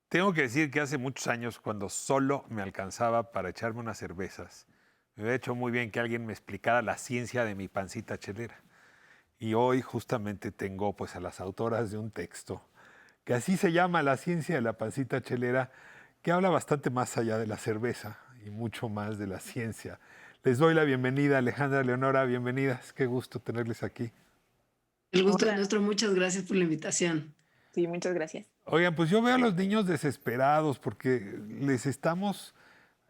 Tengo que decir que hace muchos años, cuando solo me alcanzaba para echarme unas cervezas, me hubiera hecho muy bien que alguien me explicara la ciencia de mi pancita chelera. Y hoy justamente tengo pues a las autoras de un texto que así se llama La ciencia de la pancita chelera, que habla bastante más allá de la cerveza y mucho más de la ciencia. Les doy la bienvenida, Alejandra, Leonora, bienvenidas. Qué gusto tenerles aquí. El gusto es Hola, nuestro. Muchas gracias por la invitación. sí, muchas gracias. Oigan, pues yo veo a los niños desesperados porque les estamos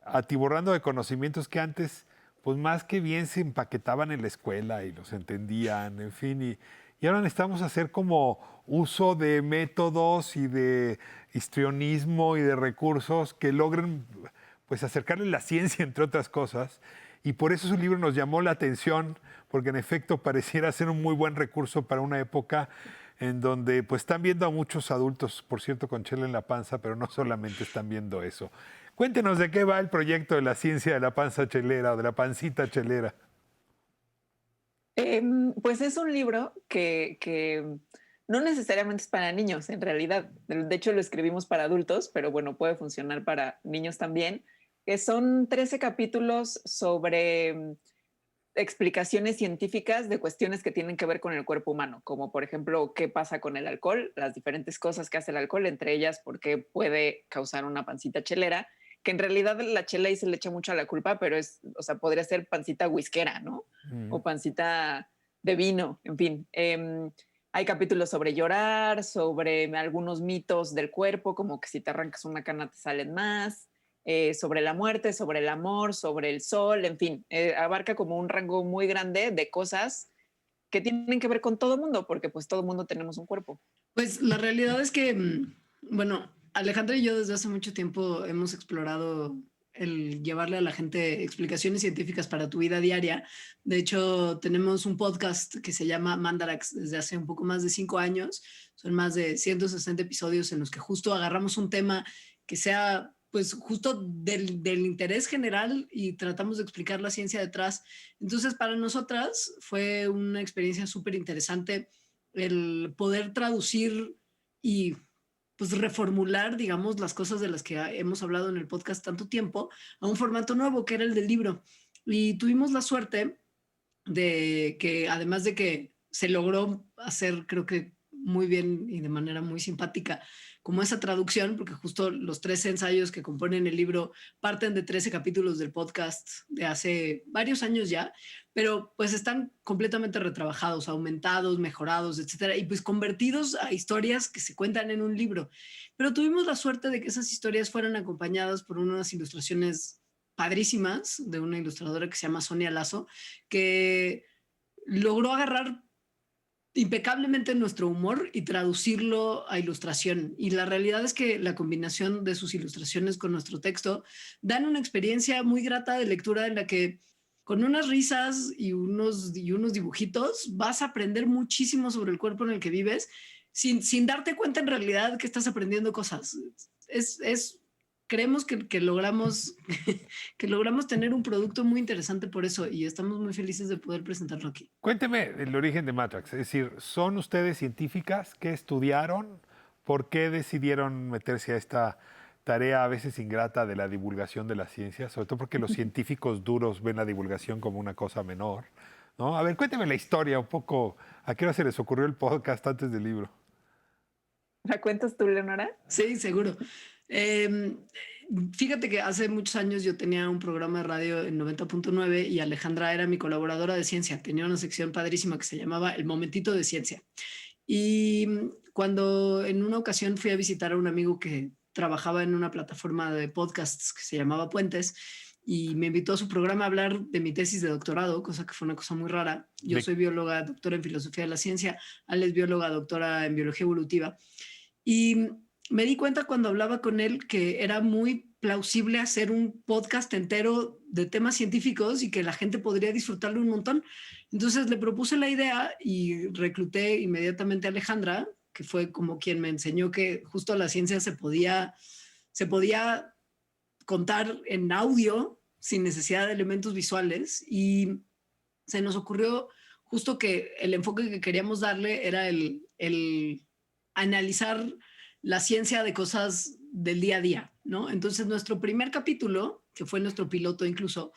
atiborrando de conocimientos que antes, pues más que bien se empaquetaban en la escuela y los entendían, en fin, y ahora necesitamos hacer como uso de métodos y de histrionismo y de recursos que logren pues acercarle la ciencia, entre otras cosas, y por eso su libro nos llamó la atención, porque en efecto pareciera ser un muy buen recurso para una época en donde pues están viendo a muchos adultos, por cierto, con chela en la panza, pero no solamente están viendo eso. Cuéntenos de qué va el proyecto de la ciencia de la panza chelera o de la pancita chelera. Pues es un libro que no necesariamente es para niños, en realidad. De hecho, lo escribimos para adultos, pero bueno, puede funcionar para niños también. Que son 13 capítulos sobre explicaciones científicas de cuestiones que tienen que ver con el cuerpo humano, como por ejemplo, qué pasa con el alcohol, las diferentes cosas que hace el alcohol, entre ellas por qué puede causar una pancita chelera, que en realidad la chela ahí se le echa mucho a la culpa, pero es, o sea, podría ser pancita whiskera, ¿no? Mm. O pancita de vino, en fin. Hay capítulos sobre llorar, sobre algunos mitos del cuerpo, como que si te arrancas una cana te salen más, sobre la muerte, sobre el amor, sobre el sol, en fin, abarca como un rango muy grande de cosas que tienen que ver con todo el mundo, porque pues todo el mundo tenemos un cuerpo. Pues la realidad es que, bueno, Alejandra y yo desde hace mucho tiempo hemos explorado el llevarle a la gente explicaciones científicas para tu vida diaria. De hecho, tenemos un podcast que se llama Mandarax desde hace un poco más de 5 años. Son más de 160 episodios en los que justo agarramos un tema que sea pues justo del interés general y tratamos de explicar la ciencia detrás. Entonces, para nosotras fue una experiencia súper interesante el poder traducir y pues reformular, digamos, las cosas de las que hemos hablado en el podcast tanto tiempo a un formato nuevo que era el del libro. Y tuvimos la suerte de que además de que se logró hacer, creo que muy bien y de manera muy simpática, como esa traducción, porque justo los 13 ensayos que componen el libro parten de 13 capítulos del podcast de hace varios años ya, pero pues están completamente retrabajados, aumentados, mejorados, etcétera, y pues convertidos a historias que se cuentan en un libro. Pero tuvimos la suerte de que esas historias fueran acompañadas por unas ilustraciones padrísimas de una ilustradora que se llama Sonia Lazo, que logró agarrar impecablemente nuestro humor y traducirlo a ilustración. Y la realidad es que la combinación de sus ilustraciones con nuestro texto dan una experiencia muy grata de lectura en la que con unas risas y unos dibujitos vas a aprender muchísimo sobre el cuerpo en el que vives sin darte cuenta en realidad que estás aprendiendo cosas. Es creemos que logramos que logramos tener un producto muy interesante por eso y estamos muy felices de poder presentarlo aquí. Cuénteme el origen de Matrax, es decir, ¿son ustedes científicas? ¿Qué estudiaron? ¿Por qué decidieron meterse a esta tarea a veces ingrata de la divulgación de la ciencia? Sobre todo porque los científicos duros ven la divulgación como una cosa menor, ¿no? A ver, cuénteme la historia un poco. ¿A qué hora se les ocurrió el podcast antes del libro? ¿La cuentas tú, Leonora? Sí, seguro. Eh, Fíjate que hace muchos años yo tenía un programa de radio en 90.9 y Alejandra era mi colaboradora de ciencia. Tenía una sección padrísima que se llamaba El Momentito de Ciencia. Y cuando en una ocasión fui a visitar a un amigo que trabajaba en una plataforma de podcasts que se llamaba Puentes y me invitó a su programa a hablar de mi tesis de doctorado, cosa que fue una cosa muy rara. Yo De- soy bióloga, doctora en filosofía de la ciencia, Ale es bióloga, doctora en biología evolutiva. Y me di cuenta cuando hablaba con él que era muy plausible hacer un podcast entero de temas científicos y que la gente podría disfrutarlo un montón. Entonces le propuse la idea y recluté inmediatamente a Alejandra, que fue como quien me enseñó que justo la ciencia se podía contar en audio sin necesidad de elementos visuales. Y se nos ocurrió justo que el enfoque que queríamos darle era el analizar la ciencia de cosas del día a día, ¿no? Entonces, nuestro primer capítulo, que fue nuestro piloto incluso,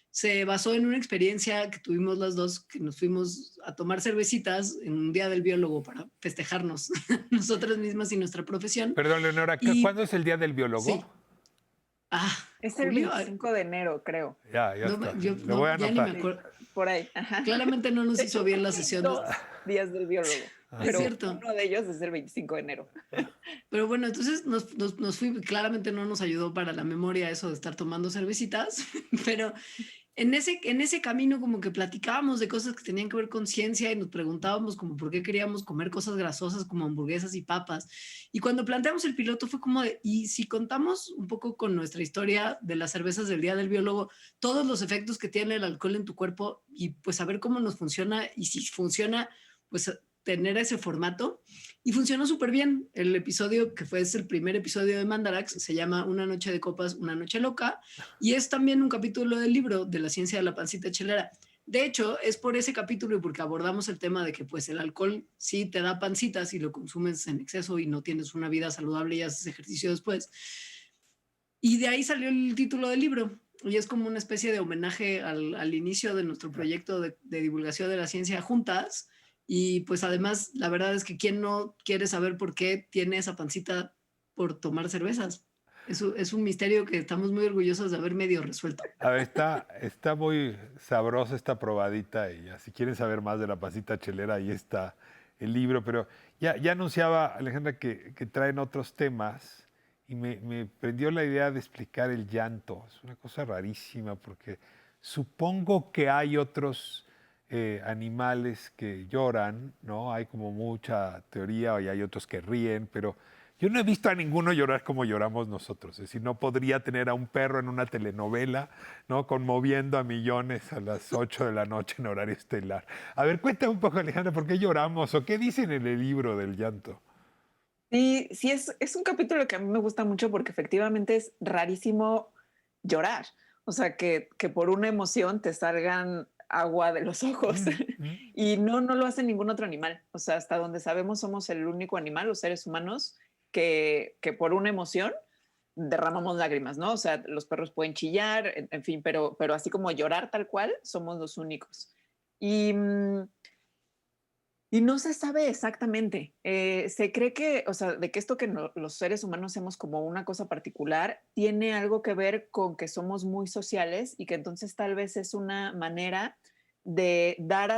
se basó en una experiencia que tuvimos las dos, que nos fuimos a tomar cervecitas en un día del biólogo para festejarnos nosotras mismas y nuestra profesión. Perdón, Leonora, Y ¿cuándo es el Día del Biólogo? sí, ah, Es el Julio, 25 de enero, creo. Ya no, está. yo Lo voy a ya ni me anotar. acuerdo. Por ahí. Ajá. Claramente no nos De hizo hecho, bien la hay sesión. 2 días del biólogo, Es pero cierto. uno de ellos es el 25 de enero. Pero bueno, entonces nos fuimos, claramente no nos ayudó para la memoria eso de estar tomando cervecitas, pero en ese camino como que platicábamos de cosas que tenían que ver con ciencia y nos preguntábamos como por qué queríamos comer cosas grasosas como hamburguesas y papas. Y cuando planteamos el piloto fue como de, y si contamos un poco con nuestra historia de las cervezas del Día del Biólogo, todos los efectos que tiene el alcohol en tu cuerpo y pues saber cómo nos funciona y si funciona, pues tener ese formato. Y funcionó súper bien. El episodio, que fue el primer episodio de Mandarax, se llama Una noche de copas, una noche loca, y es también un capítulo del libro de la ciencia de la pancita chelera. De hecho, es por ese capítulo y porque abordamos el tema de que pues el alcohol sí te da pancita si lo consumes en exceso y no tienes una vida saludable y haces ejercicio después. Y de ahí salió el título del libro. Y es como una especie de homenaje al inicio de nuestro proyecto de divulgación de la ciencia juntas. Y pues además, la verdad es que quién no quiere saber por qué tiene esa pancita por tomar cervezas. Es un misterio que estamos muy orgullosos de haber medio resuelto. A ver, está muy sabrosa esta probadita y ya, si quieren saber más de la pasita chelera, ahí está el libro, pero ya anunciaba Alejandra que traen otros temas y me prendió la idea de explicar el llanto. Es una cosa rarísima porque supongo que hay otros animales que lloran, ¿no? Hay como mucha teoría y hay otros que ríen, pero yo no he visto a ninguno llorar como lloramos nosotros. Es decir, no podría tener a un perro en una telenovela, ¿no? Conmoviendo a millones a las 8 de la noche en horario estelar. A ver, cuéntame un poco, Alejandra, ¿por qué lloramos o qué dicen en el libro del llanto? Sí, sí, es un capítulo que a mí me gusta mucho porque efectivamente es rarísimo llorar. O sea, que por una emoción te salgan agua de los ojos. Y no lo hace ningún otro animal. O sea, hasta donde sabemos somos el único animal, los seres humanos, que por una emoción derramamos lágrimas, ¿no? O sea, los perros pueden chillar, en fin, pero así como llorar tal cual, somos los únicos. Y, y no se sabe exactamente. Se cree que, o sea, de que esto que los seres humanos hacemos como una cosa particular tiene algo que ver con que somos muy sociales y que entonces tal vez es una manera de dar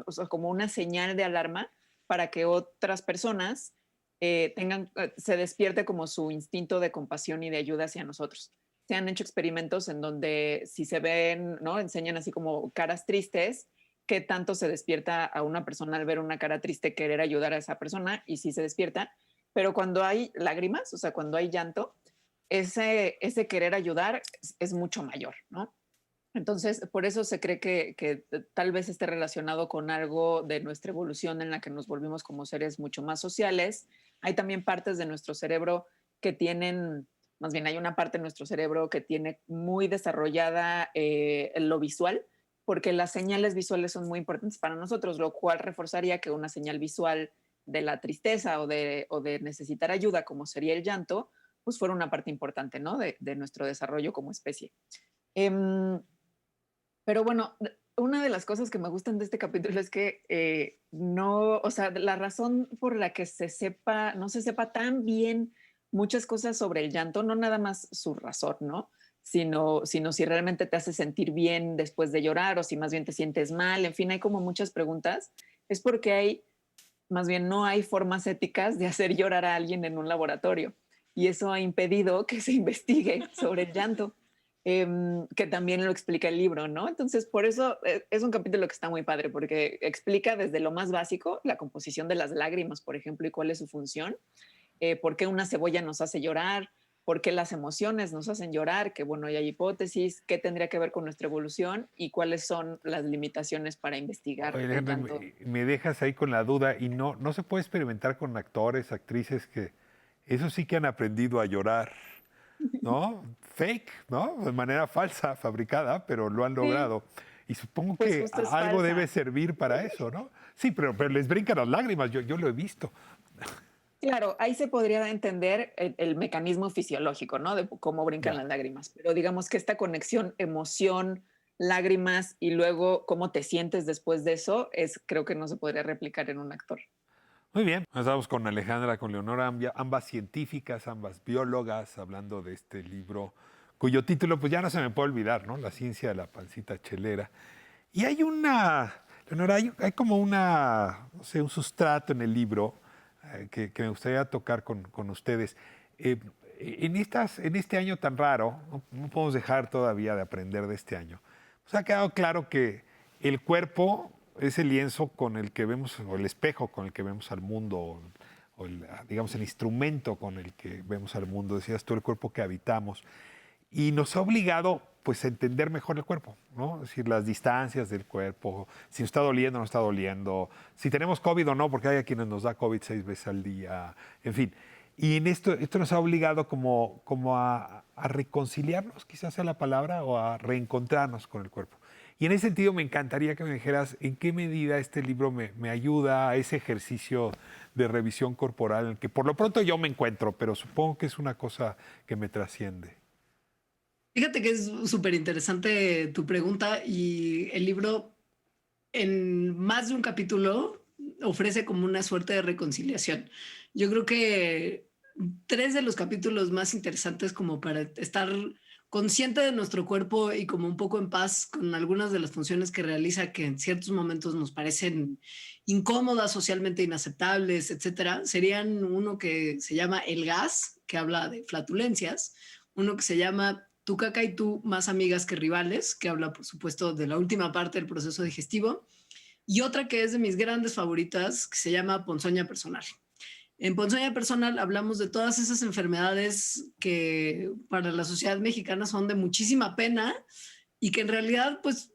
o sea, como una señal de alarma para que otras personas se despierte como su instinto de compasión y de ayuda hacia nosotros. Se han hecho experimentos en donde si se ven, ¿no? Enseñan así como caras tristes, qué tanto se despierta a una persona al ver una cara triste, querer ayudar a esa persona, y sí se despierta, pero cuando hay lágrimas, o sea, cuando hay llanto, ese querer ayudar es mucho mayor, ¿no? Entonces, por eso se cree que tal vez esté relacionado con algo de nuestra evolución en la que nos volvimos como seres mucho más sociales. Hay también partes de nuestro cerebro que tienen, más bien hay una parte de nuestro cerebro que tiene muy desarrollada lo visual, porque las señales visuales son muy importantes para nosotros, lo cual reforzaría que una señal visual de la tristeza o de necesitar ayuda, como sería el llanto, pues fuera una parte importante, ¿no? De nuestro desarrollo como especie. Pero bueno, una de las cosas que me gustan de este capítulo es que no, o sea, la razón por la que no se sepa tan bien muchas cosas sobre el llanto, no nada más su razón, ¿no? Sino si realmente te hace sentir bien después de llorar o si más bien te sientes mal, en fin, hay como muchas preguntas, es porque más bien no hay formas éticas de hacer llorar a alguien en un laboratorio y eso ha impedido que se investigue sobre el llanto. Que también lo explica el libro, ¿no? Entonces, por eso es un capítulo que está muy padre, porque explica desde lo más básico la composición de las lágrimas, por ejemplo, y cuál es su función, por qué una cebolla nos hace llorar, por qué las emociones nos hacen llorar, que bueno, hay hipótesis, qué tendría que ver con nuestra evolución y cuáles son las limitaciones para investigar Oye, el Alejandra, llanto. me dejas ahí con la duda y no se puede experimentar con actores, actrices que eso sí que han aprendido a llorar, ¿no? Fake, ¿no? De manera falsa, fabricada, pero lo han Sí, logrado. Y supongo pues que justo es algo debe falsa. servir para eso, ¿no? Sí, pero les brincan las lágrimas, yo lo he visto. Claro, ahí se podría entender el mecanismo fisiológico, ¿no? De cómo brincan Ya. las lágrimas. Pero digamos que esta conexión, emoción, lágrimas y luego cómo te sientes después de eso, creo que no se podría replicar en un actor. Muy bien, estamos con Alejandra, con Leonora, ambas científicas, ambas biólogas, hablando de este libro cuyo título pues ya no se me puede olvidar, ¿no? La ciencia de la pancita chelera. Y hay Leonora, hay como no sé, un sustrato en el libro que me gustaría tocar con ustedes. Eh, en este año tan raro, no podemos dejar todavía de aprender de este año. Pues ha quedado claro que el cuerpo es el lienzo con el que vemos, o el espejo con el que vemos al mundo, digamos, el instrumento con el que vemos al mundo, decías tú, el cuerpo que habitamos. Y nos ha obligado pues a entender mejor el cuerpo, ¿no? Es decir, las distancias del cuerpo, si nos está doliendo o no está doliendo, si tenemos COVID o no, porque hay a quienes nos da COVID 6 veces al día, en fin. Y en esto nos ha obligado como a reconciliarnos, quizás sea la palabra, o a reencontrarnos con el cuerpo. Y en ese sentido me encantaría que me dijeras en qué medida este libro me ayuda a ese ejercicio de revisión corporal en el que por lo pronto yo me encuentro, pero supongo que es una cosa que me trasciende. Fíjate que es súper interesante tu pregunta y el libro en más de un capítulo ofrece como una suerte de reconciliación. Yo creo que 3 de los capítulos más interesantes como para estar consciente de nuestro cuerpo y como un poco en paz con algunas de las funciones que realiza que en ciertos momentos nos parecen incómodas, socialmente inaceptables, etcétera, serían uno que se llama El gas, que habla de flatulencias, uno que se llama Tu caca y tú más amigas que rivales, que habla por supuesto de la última parte del proceso digestivo, y otra que es de mis grandes favoritas, que se llama Ponzoña Personal. En Ponzoña Personal hablamos de todas esas enfermedades que para la sociedad mexicana son de muchísima pena y que en realidad, pues,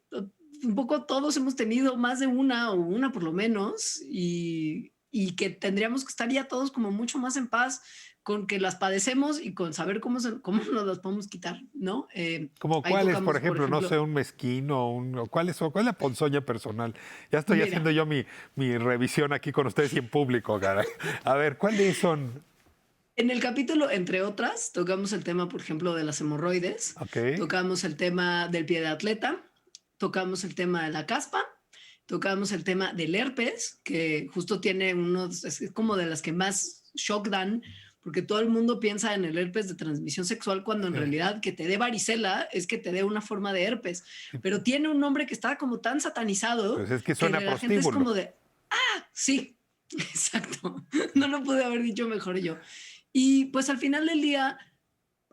un poco todos hemos tenido más de una o una por lo menos y que tendríamos que estar ya todos como mucho más en paz con que las padecemos y con saber cómo nos las podemos quitar, ¿no? Como Ahí cuál es, por tocamos, por ejemplo, no sé, ejemplo, un mezquino, o cuál es la ponzoña personal? Ya estoy haciendo mira, yo mi revisión aquí con ustedes y en público, caray. A ver, ¿cuáles son? en el capítulo, entre otras, tocamos el tema, por ejemplo, de las hemorroides, Ok. tocamos el tema del pie de atleta, tocamos el tema de la caspa, tocamos el tema del herpes, que justo tiene es como de las que más shock dan, porque todo el mundo piensa en el herpes de transmisión sexual cuando en Sí, realidad que te dé varicela es que te dé una forma de herpes, sí, pero tiene un nombre que está como tan satanizado pues es que que suena a la gente es prostíbulo. como de, sí, exacto, no lo pude haber dicho mejor yo. Y pues al final del día,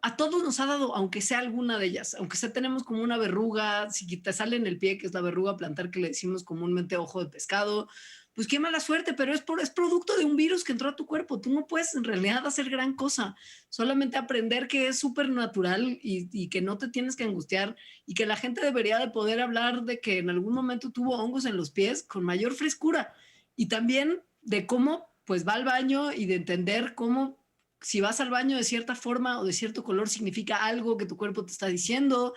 a todos nos ha dado, aunque sea alguna de ellas, aunque sea tenemos como una verruga, si te sale en el pie, que es la verruga plantar que le decimos comúnmente ojo de pescado, pues qué mala suerte, pero es producto de un virus que entró a tu cuerpo. Tú no puedes en realidad hacer gran cosa, solamente aprender que es súper natural y que no te tienes que angustiar y que la gente debería de poder hablar de que en algún momento tuvo hongos en los pies con mayor frescura y también de cómo pues va al baño y de entender cómo si vas al baño de cierta forma o de cierto color significa algo que tu cuerpo te está diciendo.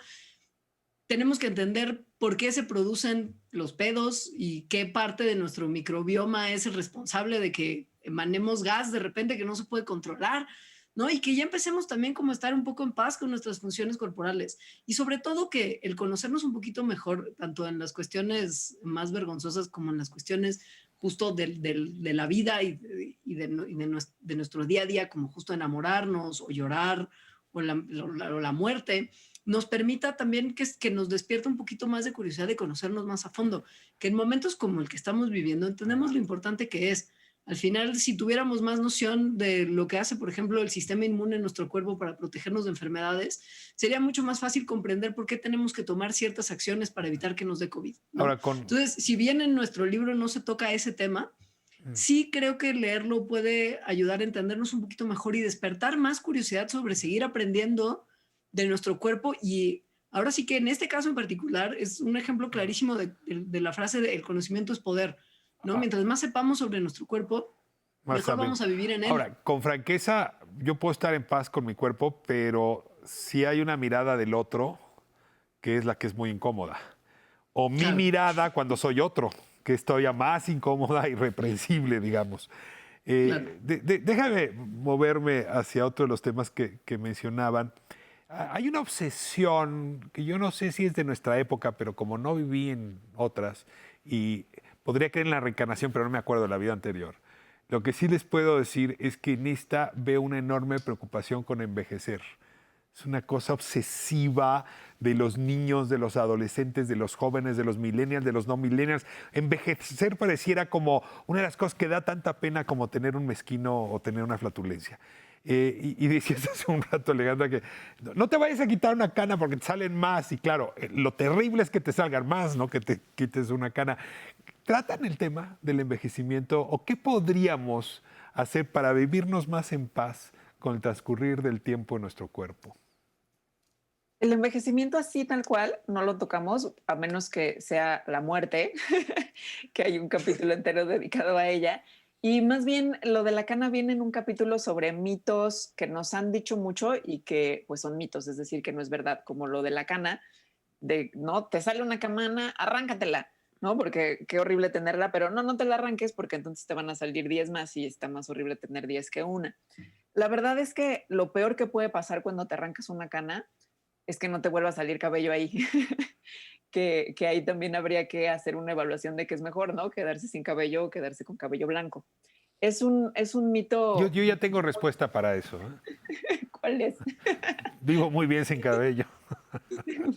Tenemos que entender por qué se producen los pedos y qué parte de nuestro microbioma es el responsable de que emanemos gas de repente que no se puede controlar, ¿no? Y que ya empecemos también como a estar un poco en paz con nuestras funciones corporales. Y sobre todo que el conocernos un poquito mejor, tanto en las cuestiones más vergonzosas como en las cuestiones justo de la vida de nuestro día a día, como justo enamorarnos o llorar o la muerte, nos permita también que nos despierta un poquito más de curiosidad de conocernos más a fondo, que en momentos como el que estamos viviendo entendemos lo importante que es. Al final, si tuviéramos más noción de lo que hace, por ejemplo, el sistema inmune en nuestro cuerpo para protegernos de enfermedades, sería mucho más fácil comprender por qué tenemos que tomar ciertas acciones para evitar que nos dé COVID, ¿no? Ahora con... Entonces, si bien en nuestro libro no se toca ese tema, mm, sí creo que leerlo puede ayudar a entendernos un poquito mejor y despertar más curiosidad sobre seguir aprendiendo de nuestro cuerpo. Y ahora sí que en este caso en particular es un ejemplo clarísimo de la frase de el conocimiento es poder, ¿no? ah, Mientras más sepamos sobre nuestro cuerpo, más mejor sabemos. vamos a vivir en él. Ahora, con franqueza, yo puedo estar en paz con mi cuerpo, pero si hay una mirada del otro, que es la que es muy incómoda. O mi Claro. mirada cuando soy otro, que es todavía más incómoda y reprensible, digamos. Claro. Déjame moverme hacia otro de los temas que mencionaban. Hay una obsesión que yo no sé si es de nuestra época, pero como no viví en otras, y podría creer en la reencarnación, pero no me acuerdo de la vida anterior. Lo que sí les puedo decir es que en esta veo una enorme preocupación con envejecer. Es una cosa obsesiva de los niños, de los adolescentes, de los jóvenes, de los millennials, de los no millennials. Envejecer pareciera como una de las cosas que da tanta pena como tener un mezquino o tener una flatulencia. Y decías hace un rato, Alejandra, que no te vayas a quitar una cana porque te salen más. Y claro, lo terrible es que te salgan más, no que te quites una cana. ¿Tratan el tema del envejecimiento o qué podríamos hacer para vivirnos más en paz con el transcurrir del tiempo en nuestro cuerpo? El envejecimiento así tal cual no lo tocamos, a menos que sea la muerte, que hay un capítulo entero dedicado a ella. Y más bien lo de la cana viene en un capítulo sobre mitos que nos han dicho mucho y que pues son mitos, es decir, que no es verdad, como lo de la cana, de no, te sale una camana, arráncatela, ¿no? Porque qué horrible tenerla, pero no te la arranques porque entonces te van a salir 10 más y está más horrible tener 10 que una. La verdad es que lo peor que puede pasar cuando te arrancas una cana es que no te vuelva a salir cabello ahí. que ahí también habría que hacer una evaluación de qué es mejor, ¿no? Quedarse sin cabello o quedarse con cabello blanco. Es un Yo mito. ya tengo respuesta para eso. ¿Cuál es? Vivo muy bien sin cabello.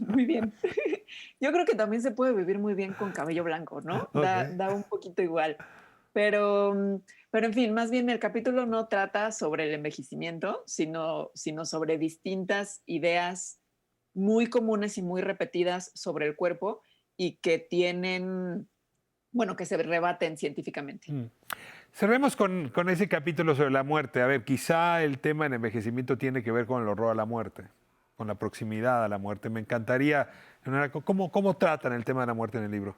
Muy bien. Yo creo que también se puede vivir muy bien con cabello blanco, ¿no? Ok. Da un poquito igual. Pero en fin, más bien el capítulo no trata sobre el envejecimiento, sino sobre distintas ideas muy comunes y muy repetidas sobre el cuerpo y que tienen, bueno, que se rebaten científicamente. Cerremos con ese capítulo sobre la muerte. A ver, quizá el tema del envejecimiento tiene que ver con el horror a la muerte, con la proximidad a la muerte. Me encantaría, ¿cómo tratan el tema de la muerte en el libro?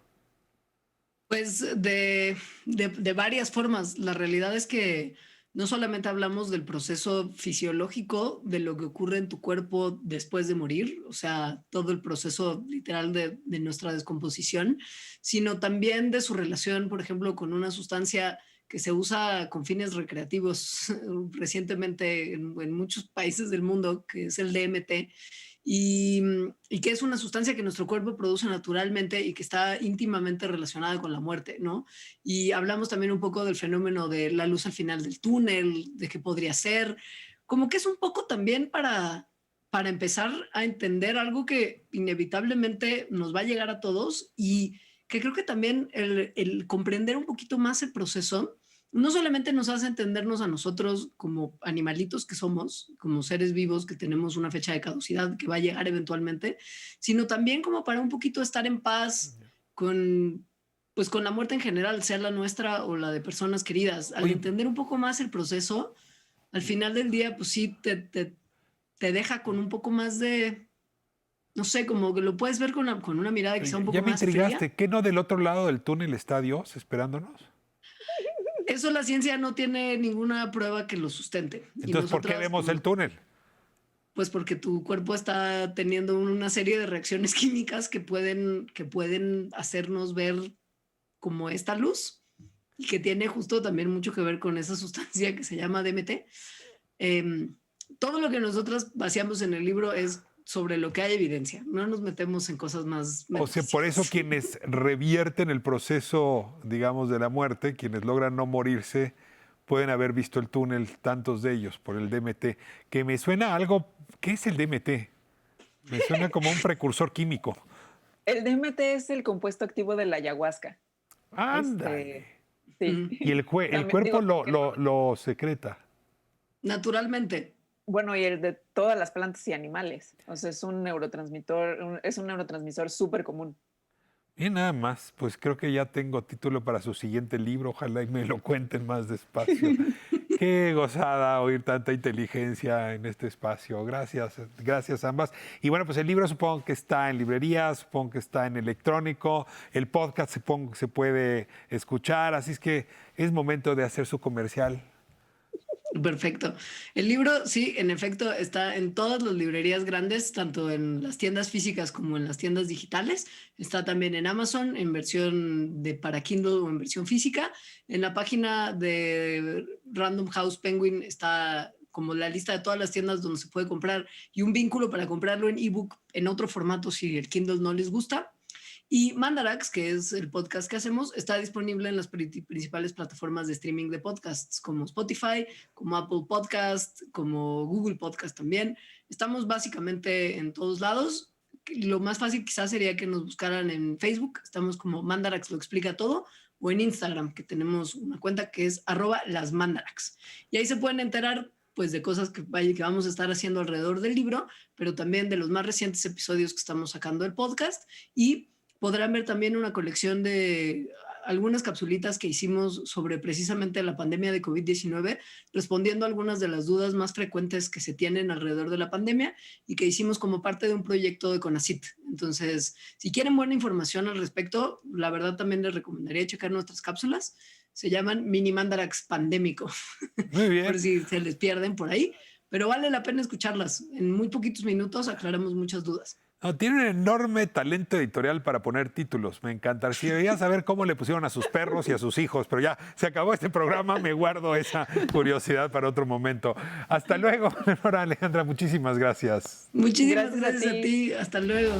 Pues de varias formas. La realidad es que no solamente hablamos del proceso fisiológico de lo que ocurre en tu cuerpo después de morir, o sea, todo el proceso literal de nuestra descomposición, sino también de su relación, por ejemplo, con una sustancia que se usa con fines recreativos recientemente en muchos países del mundo, que es el DMT, y que es una sustancia que nuestro cuerpo produce naturalmente y que está íntimamente relacionada con la muerte, ¿no? Y hablamos también un poco del fenómeno de la luz al final del túnel, de qué podría ser, como que es un poco también para empezar a entender algo que inevitablemente nos va a llegar a todos y que creo que también el comprender un poquito más el proceso no solamente nos hace entendernos a nosotros como animalitos que somos, como seres vivos que tenemos una fecha de caducidad que va a llegar eventualmente, sino también como para un poquito estar en paz con, pues con la muerte en general, sea la nuestra o la de personas queridas. Al Oye, entender un poco más el proceso, al final del día, pues sí, te deja con un poco más de, no sé, como que lo puedes ver con una mirada quizá un ya poco me más fría. intrigaste. ¿Qué no del otro lado del túnel está Dios esperándonos? Eso la ciencia no tiene ninguna prueba que lo sustente. Y Entonces, ¿por qué nosotras, vemos el túnel? pues porque tu cuerpo está teniendo una serie de reacciones químicas que pueden hacernos ver como esta luz y que tiene justo también mucho que ver con esa sustancia que se llama DMT. Em, Todo lo que nosotras vaciamos en el libro es sobre lo que hay evidencia. No nos metemos en cosas más O sea, por eso metafísicas. quienes revierten el proceso, digamos, de la muerte, quienes logran no morirse, pueden haber visto el túnel, tantos de ellos, por el DMT, que me suena a algo. ¿Qué es el DMT? Me suena como un precursor químico. El DMT es el compuesto activo de la ayahuasca. Ándale. Sí. Y el También cuerpo digo, porque lo secreta. Naturalmente. bueno, y el de todas las plantas y animales. O sea, es un neurotransmisor, es un neurotransmisor súper común. Y nada más, pues creo que ya tengo título para su siguiente libro. Ojalá y me lo cuenten más despacio. Qué gozada oír tanta inteligencia en este espacio. Gracias, gracias ambas. Y bueno, pues el libro supongo que está en librerías, supongo que está en electrónico, el podcast supongo que se puede escuchar, así es que es momento de hacer su comercial. Perfecto. El libro, sí, en efecto, está en todas las librerías grandes, tanto en las tiendas físicas como en las tiendas digitales. Está también en Amazon, en versión para Kindle o en versión física. En la página de Random House Penguin está como la lista de todas las tiendas donde se puede comprar y un vínculo para comprarlo en ebook en otro formato si el Kindle no les gusta. Y Mandarax, que es el podcast que hacemos, está disponible en las principales plataformas de streaming de podcasts, como Spotify, como Apple Podcast, como Google Podcast también. Estamos básicamente en todos lados. Lo más fácil quizás sería que nos buscaran en Facebook. Estamos como Mandarax lo explica todo. O en Instagram, que tenemos una cuenta que es @lasmandarax. Y ahí se pueden enterar pues de cosas que vamos a estar haciendo alrededor del libro, pero también de los más recientes episodios que estamos sacando del podcast. Y podrán ver también una colección de algunas capsulitas que hicimos sobre precisamente la pandemia de COVID-19, respondiendo a algunas de las dudas más frecuentes que se tienen alrededor de la pandemia y que hicimos como parte de un proyecto de CONACYT. Entonces, si quieren buena información al respecto, la verdad también les recomendaría checar nuestras cápsulas. Se llaman Mini Mandarax Pandémico. Muy bien. Por si se les pierden por ahí. Pero vale la pena escucharlas. En muy poquitos minutos aclaramos muchas dudas. No, tiene un enorme talento editorial para poner títulos. Me encantaría saber cómo le pusieron a sus perros y a sus hijos, pero ya se acabó este programa. Me guardo esa curiosidad para otro momento. Hasta luego, Nora Alejandra. Muchísimas gracias. Muchísimas gracias a ti. Hasta luego.